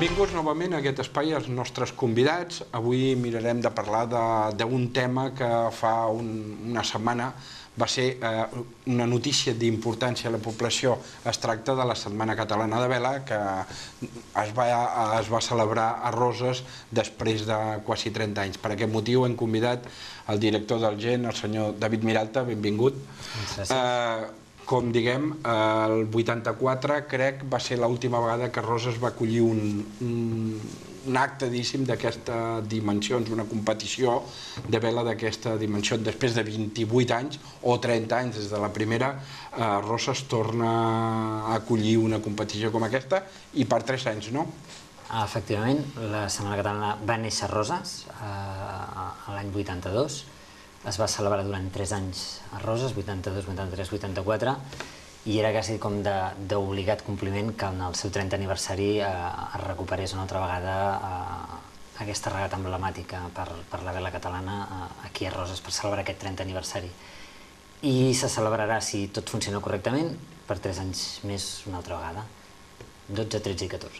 Benvinguts novament a aquest espai als nostres convidats. Avui mirarem de parlar d'un tema que fa una setmana va ser una notícia d'importància a la població. Es tracta de la Setmana Catalana de Vela, que es va celebrar a Roses després de quasi 30 anys. Per aquest motiu hem convidat el director del GEN, el senyor David Miralta. Benvingut. Gràcies. Com diguem, el 84 crec va ser l'última vegada que Roses va acollir un acte d'aquestes dimensions, una competició de vela d'aquesta dimensió. Després de 28 anys o 30 anys des de la primera, Roses torna a acollir una competició com aquesta i per 3 anys, no? Efectivament, la Setmana Catalana va néixer a Roses l'any 82. Es va celebrar durant 3 anys a Roses, 82, 83, 84, i era quasi com d'obligat compliment que en el seu 30 aniversari es recuperés una altra vegada aquesta regata emblemàtica per la vela catalana aquí a Roses per celebrar aquest 30 aniversari. I se celebrarà, si tot funciona correctament, per 3 anys més una altra vegada. 12, 13 i 14.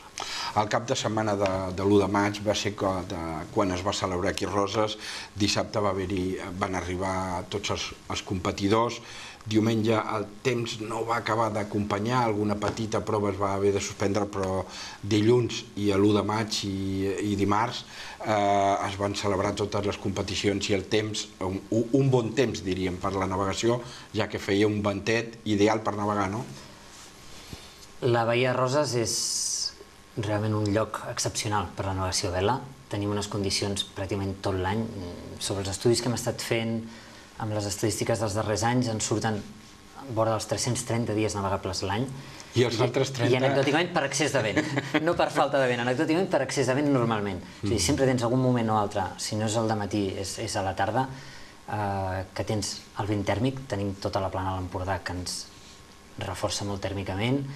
El cap de setmana de l'1 de maig va ser quan es va celebrar aquí a Roses. Dissabte van arribar tots els competidors. Diumenge el temps no va acabar d'acompanyar, alguna petita prova es va haver de suspendre, però dilluns i l'1 de maig i dimarts es van celebrar totes les competicions i el temps, un bon temps diríem per la navegació, ja que feia un ventet ideal per navegar, no? La Badia de Roses és realment un lloc excepcional per la navegació a vela. Tenim unes condicions pràcticament tot l'any. Sobre els estudis que hem estat fent, amb les estadístiques dels darrers anys, ens surten vora dels 330 dies navegables l'any. I els altres 30... I anecdòticament per excés de vent, no per falta de vent, anecdòticament per excés de vent normalment. O sigui, sempre tens algun moment o altre, si no és al dematí és a la tarda, que tens el vent tèrmic. Tenim tota la plana a l'Empordà que ens reforça molt tèrmicament.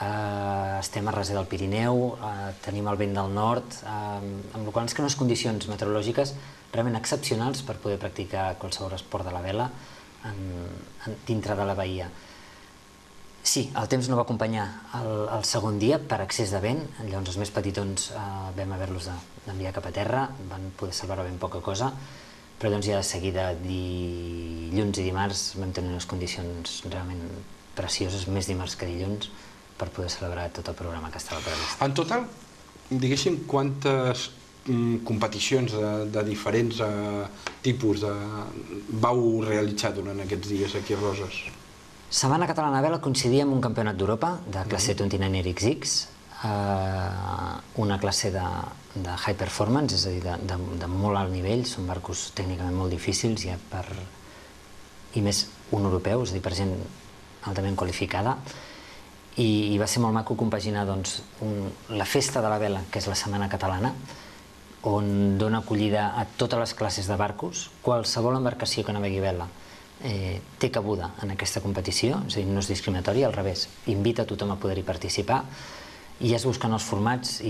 Estem a reser del Pirineu, tenim el vent del nord, amb la qual cosa ens creen unes condicions meteorològiques realment excepcionals per poder practicar qualsevol esport de la vela dintre de la bahia. Sí, el temps no va acompanyar el segon dia per excés de vent, llavors els més petitons vam haver-los d'enviar cap a terra, van poder salvar ben poca cosa, però doncs ja de seguida dilluns i dimarts vam tenir unes condicions realment precioses, més dimarts que dilluns, per poder celebrar tot el programa que estava previst. En total, diguéssim, quantes competicions de diferents tipus vau realitzar durant aquests dies aquí a Roses? Setmana Catalana de Vela coincidia amb un campionat d'Europa de classe 29 XX, una classe de high performance, és a dir, de molt alt nivell, són barcos tècnicament molt difícils i més un europeu, és a dir, per gent altament qualificada. I va ser molt maco compaginar la festa de la vela, que és la Setmana Catalana, on dona acollida a totes les classes de barcos. Qualsevol embarcació que navegui vela té cabuda en aquesta competició, és a dir, no és discriminatori, al revés, invita a tothom a poder-hi participar i es busquen els formats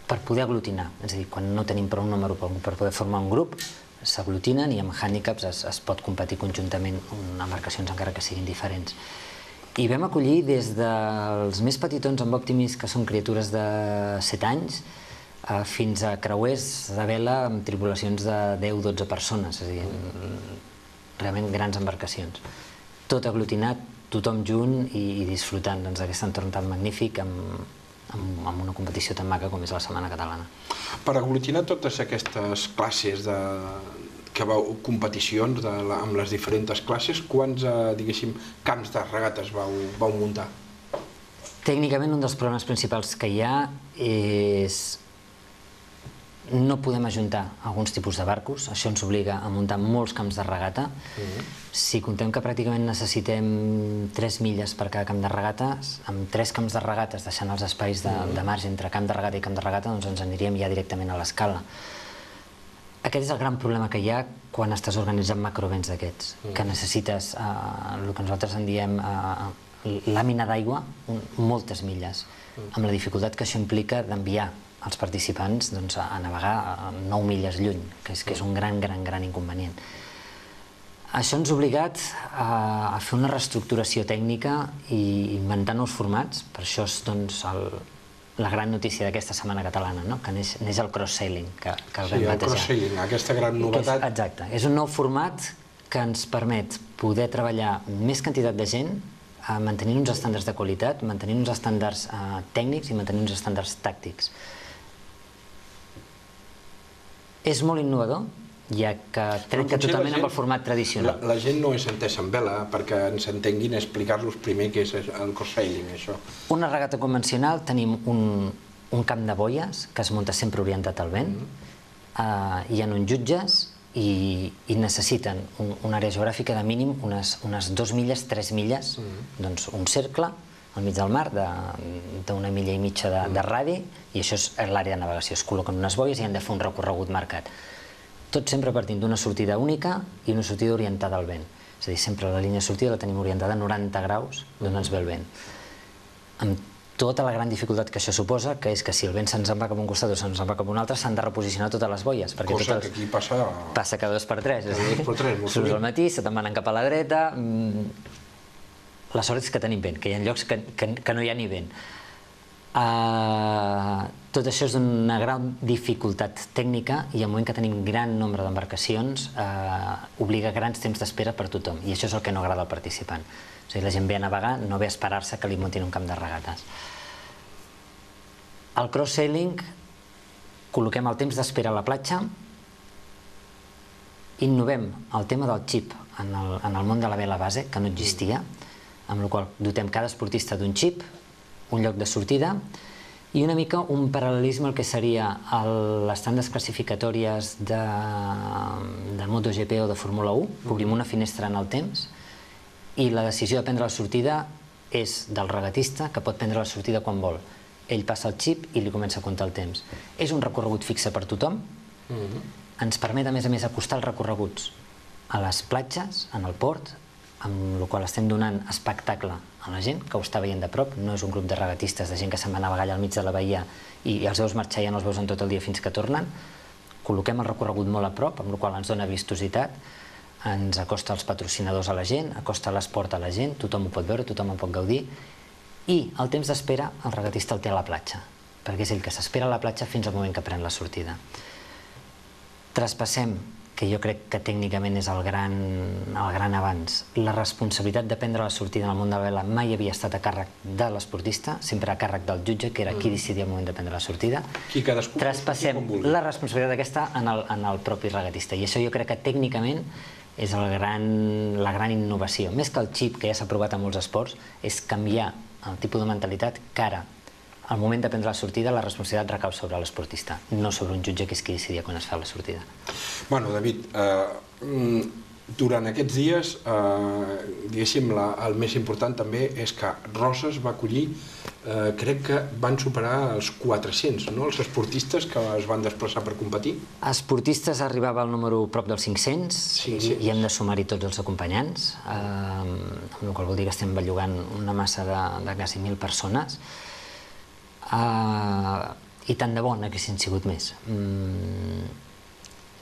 per poder aglutinar, és a dir, quan no tenim prou número per poder formar un grup, s'aglutinen i amb hàndicaps es pot competir conjuntament amb embarcacions encara que siguin diferents. I vam acollir des dels més petitons amb Optimis, que són criatures de 7 anys, fins a creuers de vela amb tripulacions de 10-12 persones, és a dir, realment grans embarcacions. Tot aglutinat, tothom junt i disfrutant d'aquest entorn tan magnífic amb una competició tan maca com és la Setmana Catalana. Per aglutinar totes aquestes classes competicions amb les diferents classes, quants, diguéssim, camps de regates vau muntar? Tècnicament, un dels problemes principals que hi ha és no podem ajuntar alguns tipus de barcos, això ens obliga a muntar molts camps de regata. Si contem que pràcticament necessitem 3 milles per cada camp de regates, amb 3 camps de regates, deixant els espais de marge entre camp de regata i camp de regata, doncs ens aniríem ja directament a l'escala. Aquest és el gran problema que hi ha quan estàs organitzant macrovents d'aquests, que necessites el que nosaltres en diem làmina d'aigua, moltes milles, amb la dificultat que això implica d'enviar els participants a navegar 9 milles lluny, que és un gran inconvenient. Això ens ha obligat a fer una reestructuració tècnica i inventar nous formats. Per això la gran notícia d'aquesta setmana catalana, que neix el cross-sailing, que el vam batejar. Sí, el cross-sailing, aquesta gran novetat. Exacte, és un nou format que ens permet poder treballar més quantitat de gent, mantenint uns estàndards de qualitat, mantenint uns estàndards tècnics i mantenint uns estàndards tàctics. És molt innovador, ja que trenca totalment amb el format tradicional. La gent no és entesa en vela, perquè ens entenguin explicar-los primer què és el cross-sailing, això. Una regata convencional tenim un camp de boies que es munta sempre orientat al vent, hi ha uns jutges i necessiten una àrea geogràfica de mínim unes 2 milles, 3 milles, doncs un cercle al mig del mar d'una milla i mitja de radi, i això és l'àrea de navegació. Es col·loquen unes boies i han de fer un recorregut marcat. Tot sempre partint d'una sortida única i una sortida orientada al vent. És a dir, sempre la línia de sortida la tenim orientada a 90 graus d'on ens ve el vent. Amb tota la gran dificultat que això suposa, que és que si el vent se'ns en va cap a un costat o se'ns en va cap a un altre, s'han de reposicionar totes les boies. Cosa que aquí passa... Passa cada 2 per 3. Surts al matí, se te'n van cap a la dreta... La sort és que tenim vent, que hi ha llocs que no hi ha ni vent. Tot això és d'una gran dificultat tècnica i al moment que tenim gran nombre d'embarcacions obliga grans temps d'espera per tothom, i això és el que no agrada al participant. És a dir, la gent ve a navegar, no ve a esperar-se que li muntin un camp de regates. Al cross-sailing col·loquem el temps d'espera a la platja, innovem el tema del xip en el món de la vela base, que no existia, amb la qual dotem cada esportista d'un xip, un lloc de sortida, i una mica un paral·lelisme al que seria les tandes classificatòries de MotoGP o de Fórmula 1, que obrim una finestra en el temps, i la decisió de prendre la sortida és del regatista, que pot prendre la sortida quan vol. Ell passa el xip i li comença a comptar el temps. És un recorregut fixe per tothom, ens permet a més acostar els recorreguts a les platges, en el port, amb la qual estem donant espectacle a la gent que ho està veient de prop. No és un grup de regatistes, de gent que se'n va navegar allà al mig de la bahia i els veus marxar i ja no els veus en tot el dia fins que tornen. Col·loquem el recorregut molt a prop, amb la qual ens dona vistositat, ens acosta els patrocinadors a la gent, acosta l'esport a la gent, tothom ho pot veure, tothom en pot gaudir, i el temps d'espera el regatista el té a la platja, perquè és ell que s'espera a la platja fins al moment que pren la sortida. Traspassem, que jo crec que tècnicament és el gran avanç. La responsabilitat de prendre la sortida en el món de la vela mai havia estat a càrrec de l'esportista, sempre a càrrec del jutge, que era qui decidia el moment de prendre la sortida. Traspassem la responsabilitat aquesta en el propi regatista, i això jo crec que tècnicament és la gran innovació. Més que el xip, que ja s'ha provat a molts esports, és canviar el tipus de mentalitat que ara, al moment de prendre la sortida, la responsabilitat recau sobre l'esportista, no sobre un jutge que és qui decidia quan es fa la sortida. Bueno, David, durant aquests dies, diguéssim, el més important també és que Roses va acollir, crec que van superar els 400, no?, els esportistes que es van desplaçar per competir. Esportistes arribava al número prop dels 500 i hem de sumar-hi tots els acompanyants, amb la qual vol dir que estem bellugant una massa de quasi 1.000 persones. I tant de bo n'haguessin sigut més.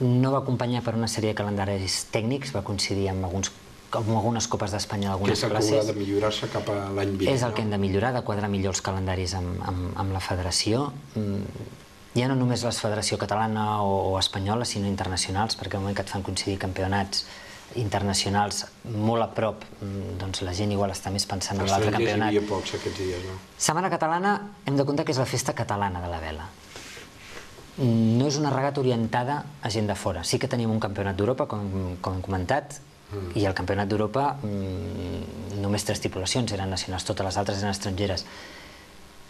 No va acompanyar per una sèrie de calendaris tècnics, va coincidir amb algunes copes d'Espanya d'algunes classes. Que és el que haurà de millorar-se cap a l'any vinent. És el que hem de millorar, de quadrar millor els calendaris amb la federació. Ja no només la federació catalana o espanyola, sinó internacionals, perquè al moment que et fan coincidir campionats internacionals molt a prop, doncs la gent igual està més pensant en l'altre campionat. Hi havia pocs aquests dies, no? Setmana catalana, hem de comptar que és la festa catalana de la vela. No és una regata orientada a gent de fora. Sí que tenim un campionat d'Europa, com hem comentat, i el campionat d'Europa només 3 tripulacions eren nacionals, totes les altres eren estrangeres.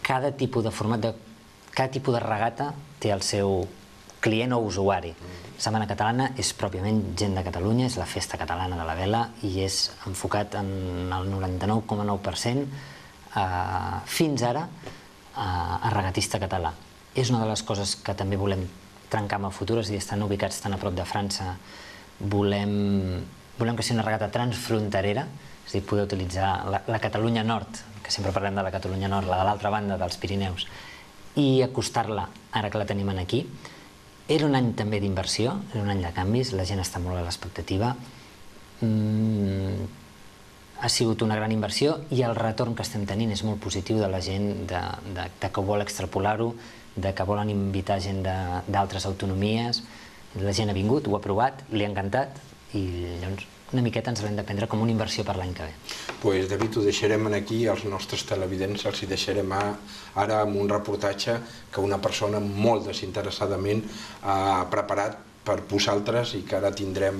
Cada tipus de format, cada tipus de regata té el seu client o usuari. Setmana Catalana és pròpiament gent de Catalunya, és la festa catalana de la vela i és enfocat en el 99,9% fins ara a regatista català. És una de les coses que també volem trencar amb el futur, és a dir, estan ubicats tan a prop de França, volem que sigui una regata transfronterera, és a dir, poder utilitzar la Catalunya Nord, que sempre parlem de la Catalunya Nord, la de l'altra banda dels Pirineus, i acostar-la ara que la tenim aquí. Era un any també d'inversió, era un any de canvis, la gent està molt a l'expectativa. ha sigut una gran inversió i el retorn que estem tenint és molt positiu de la gent que vol extrapolar-ho, de que volen invitar gent d'altres autonomies. La gent ha vingut, ho ha provat, li ha encantat i llavors una miqueta ens l'hem de prendre com una inversió per l'any que ve. Doncs David, ho deixarem aquí, als nostres televidents els hi deixarem ara amb un reportatge que una persona molt desinteressadament ha preparat per vosaltres i que ara tindrem,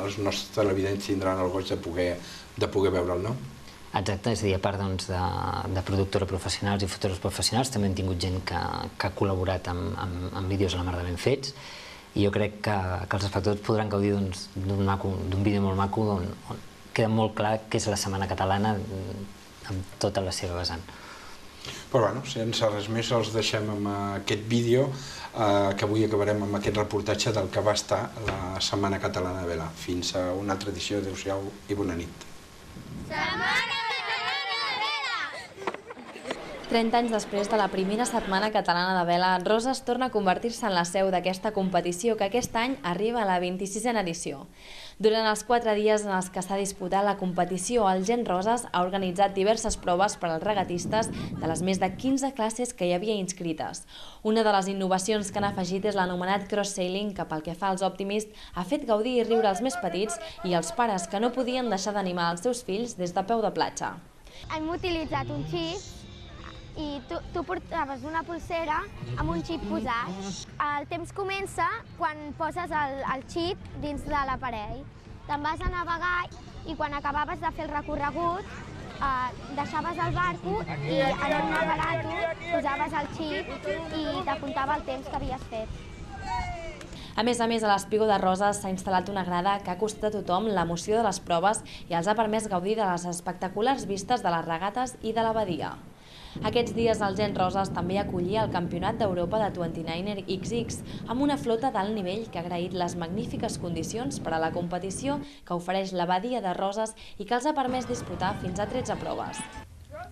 els nostres televidents tindran el goig de poder veure'l, no? Exacte, és a dir, a part de productora professionals i fotógrafs professionals, també hem tingut gent que ha col·laborat amb vídeos a la mar de ben fets, i jo crec que els espectadors podran gaudir d'un vídeo molt maco on queda molt clar que és la Setmana Catalana amb tota la seva vessant. Però bé, sense res més els deixem amb aquest vídeo que avui acabarem amb aquest reportatge del que va estar la Setmana Catalana de Vela. Fins a una altra edició, adéu-siau i bona nit. 30 anys després de la primera Setmana Catalana de Vela, Roses torna a convertir-se en la seu d'aquesta competició que aquest any arriba a la 26a edició. Durant els 4 dies en els que s'ha disputat la competició, el Gent Roses ha organitzat diverses proves per als regatistes de les més de 15 classes que hi havia inscrites. Una de les innovacions que han afegit és l'anomenat cross-sailing, que pel que fa als Optimist ha fet gaudir i riure els més petits i els pares que no podien deixar d'animar els seus fills des de peu de platja. Hem utilitzat un xip i tu portaves una pulsera amb un xip posat. El temps comença quan poses el xip dins de l'aparell. Te'n vas a navegar i quan acabaves de fer el recorregut deixaves el barco i en un aparato posaves el xip i te comptava el temps que havies fet. A més, a l'Espigó de Roses s'ha instal·lat una grada que ha costat a tothom l'emoció de les proves i els ha permès gaudir de les espectaculars vistes de les regates i de la badia. Aquests dies el Gent Roses també acollia el Campionat d'Europa de 29er XX amb una flota d'alt nivell que ha agraït les magnífiques condicions per a la competició que ofereix la badia de Roses i que els ha permès disputar fins a 13 proves.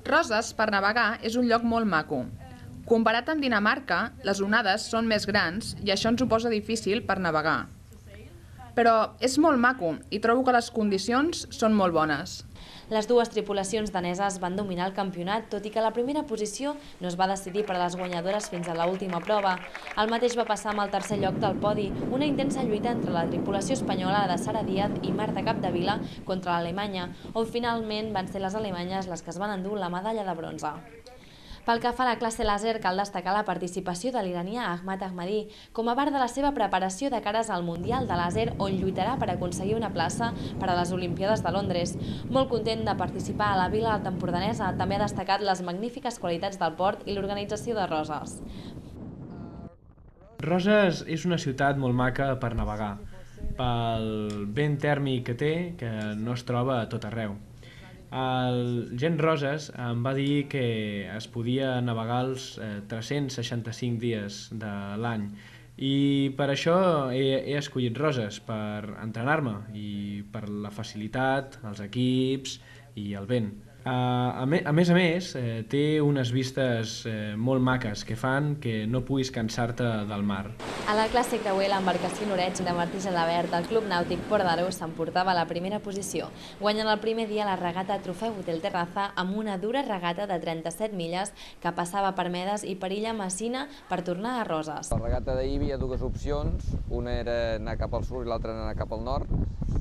Roses, per navegar, és un lloc molt maco. Comparat amb Dinamarca, les onades són més grans i això ens ho posa difícil per navegar. Però és molt maco i trobo que les condicions són molt bones. Les dues tripulacions daneses van dominar el campionat, tot i que la primera posició no es va decidir per a les guanyadores fins a l'última prova. El mateix va passar amb el tercer lloc del podi, una intensa lluita entre la tripulació espanyola de Sara Díaz i Marta Capdevila contra l'Alemanya, on finalment van ser les alemanyes les que es van endur la medalla de bronze. Pel que fa a la classe làser, cal destacar la participació de l'iranià Ahmad Ahmadi com a part de la seva preparació de cares al Mundial de Làser, on lluitarà per aconseguir una plaça per a les Olimpíades de Londres. Molt content de participar a la Vila Alta Empordanesa, també ha destacat les magnífiques qualitats del port i l'organització de Roses. Roses és una ciutat molt maca per navegar, pel vent tèrmic que té, que no es troba a tot arreu. El Gent Roses em va dir que es podia navegar els 365 dies de l'any i per això he escollit Roses, per entrenar-me i per la facilitat, els equips i el vent. A més, té unes vistes molt maques que fan que no puguis cansar-te del mar. A la classe creuer, l'embarcació Noreig de Martí Gelabert del Club Nàutic Port d'Aro s'emportava la primera posició, guanyant el primer dia la regata Trofeu Hotel Terraza amb una dura regata de 37 milles que passava per Medes i per Illa Messina per tornar a Roses. A la regata d'ahir hi havia dues opcions, una era anar cap al sud i l'altra anar cap al nord.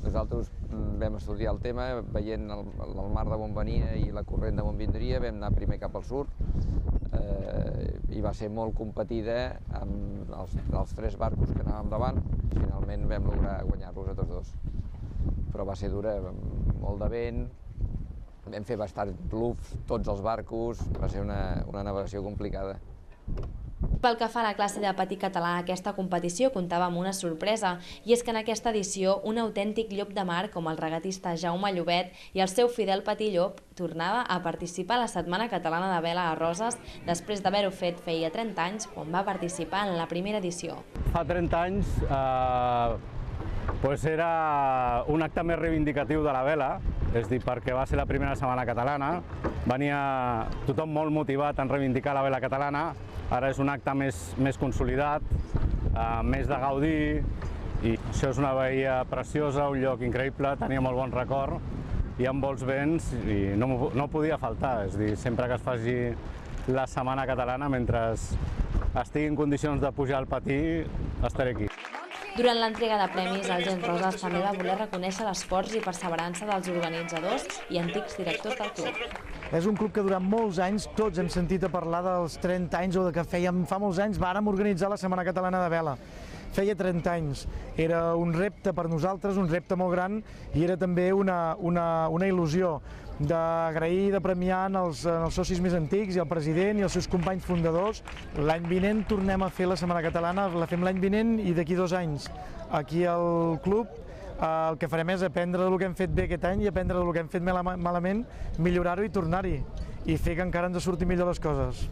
Nosaltres vam estudiar el tema, veient el mar de on venia i la corrent de on vindria, vam anar primer cap al sud i va ser molt competida amb els 3 barcos que anàvem davant. Finalment vam lograr guanyar-los a tots dos. Però va ser dura, molt de vent, vam fer bastant bluff, tots els barcos, va ser una navegació complicada. Pel que fa a la classe de patí català, aquesta competició comptava amb una sorpresa, i és que en aquesta edició un autèntic llop de mar com el regatista Jaume Llobet i el seu fidel patí llop tornava a participar a la Setmana Catalana de Vela a Roses després d'haver-ho fet feia 30 anys quan va participar en la primera edició. Fa 30 anys era un acte més reivindicatiu de la vela, és a dir, perquè va ser la primera Setmana Catalana, venia tothom molt motivat en reivindicar la vela catalana. Ara és un acte més consolidat, més de gaudir, i això és una baia preciosa, un lloc increïble, tenia molt bon record, hi ha molts vents i no podia faltar. És a dir, sempre que es faci la Setmana Catalana, mentre estigui en condicions de pujar al patí, estaré aquí. Durant l'entrega de premis, el Gent Roses també va voler reconèixer l'esforç i perseverança dels organitzadors i antics directors del club. És un club que durant molts anys tots hem sentit a parlar dels 30 anys o de que fèiem fa molts anys vàrem organitzar la Setmana Catalana de Vela. Feia 30 anys. Era un repte per nosaltres, un repte molt gran i era també una il·lusió d'agrair i de premiar els socis més antics i el president i els seus companys fundadors. L'any vinent tornem a fer la Setmana Catalana, la fem l'any vinent i d'aquí 2 anys aquí al club el que farem és aprendre del que hem fet bé aquest any i aprendre del que hem fet malament, millorar-ho i tornar-hi i fer que encara ens surtin millor les coses.